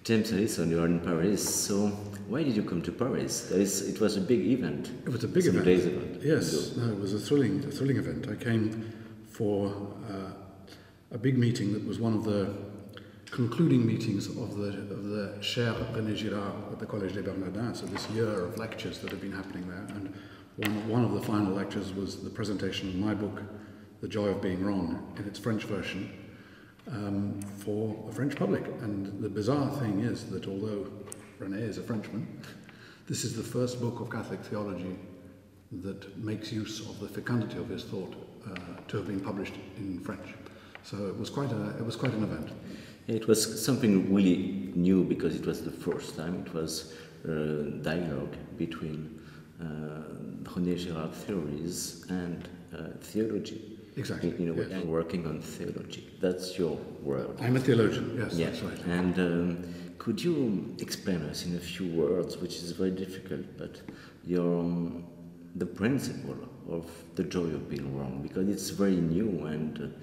James, Alison, you are in Paris, so why did you come to Paris? It was a big event. It was a big event. Days ago. Yes, no, it was a thrilling event. I came for a big meeting that was one of the concluding meetings of the Cher René Girard at the Collège des Bernardins, so this year of lectures that have been happening there. And one of the final lectures was the presentation of my book, The Joy of Being Wrong, in its French version, for a French public. And the bizarre thing is that although René is a Frenchman, this is the first book of Catholic theology that makes use of the fecundity of his thought to have been published in French. So it was quite an event. It was something really new because it was the first time. It was dialogue between René Girard theories and theology. Exactly. In a way, and working on theology. That's your world. I'm a theologian, yes, yes. That's right. And could you explain us in a few words, which is very difficult, but the principle of the joy of being wrong, because it's very new and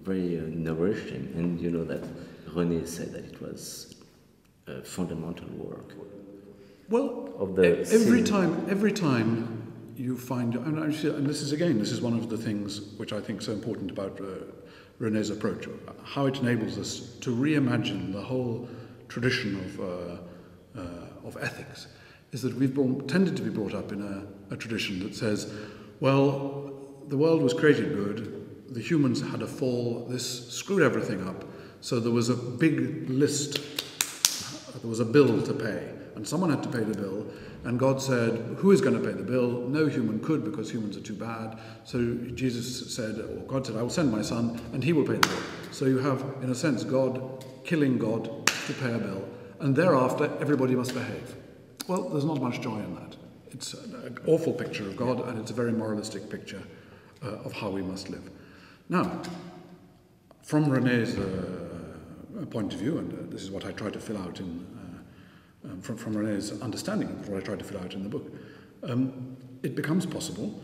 very nourishing, and you know that René said that it was a fundamental work. Well, of the every time you find, and this is one of the things which I think is so important about René's approach, how it enables us to reimagine the whole tradition of ethics, is that we've tended to be brought up in a tradition that says, well, the world was created good, the humans had a fall, this screwed everything up, so there was a big list, there was a bill to pay, and someone had to pay the bill, and God said, who is going to pay the bill? No human could, because humans are too bad. So Jesus said, or God said, I will send my son, and he will pay the bill. So you have, in a sense, God killing God to pay a bill, and thereafter everybody must behave. Well, there's not much joy in that. It's an awful picture of God, and it's a very moralistic picture of how we must live. Now, from René's point of view, and this is what I try to fill out from René's understanding of what I tried to fill out in the book, it becomes possible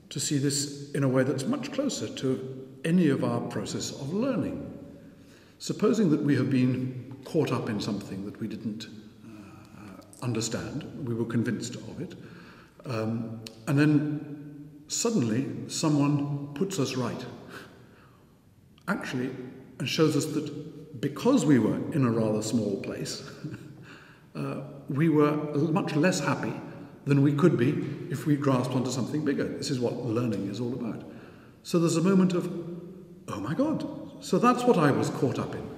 to see this in a way that's much closer to any of our process of learning. Supposing that we have been caught up in something that we didn't understand, we were convinced of it, and then suddenly someone puts us right, actually, and shows us that because we were in a rather small place, we were much less happy than we could be if we grasped onto something bigger. This is what learning is all about. So there's a moment of, oh my God, so that's what I was caught up in.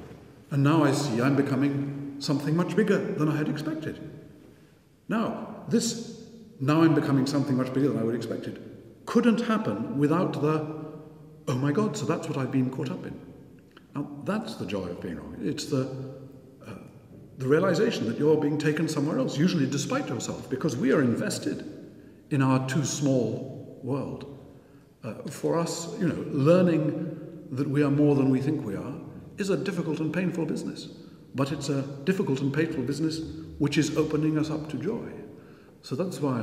And now I see I'm becoming something much bigger than I had expected. Now I'm becoming something much bigger than I would have expected, couldn't happen without the, oh my God, so that's what I've been caught up in. Now that's the joy of being wrong. It's the realization that you're being taken somewhere else, usually despite yourself, because we are invested in our too small world. For us, learning that we are more than we think we are is a difficult and painful business, but it's a difficult and painful business which is opening us up to joy. So that's why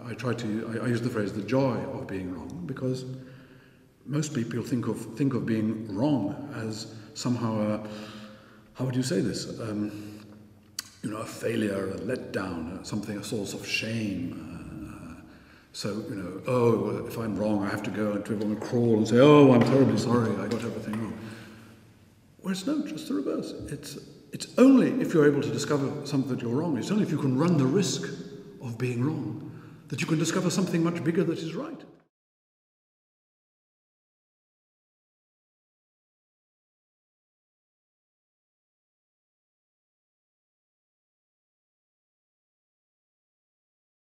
I use the phrase "the joy of being wrong," because most people think of being wrong as somehow how would you say this? A failure, a letdown, a source of shame. So, if I'm wrong, I have to go and on a crawl and say, oh, I'm terribly sorry, I got everything wrong. Whereas no, just the reverse. It's only if you're able to discover something that you're wrong, it's only if you can run the risk of being wrong, that you can discover something much bigger that is right.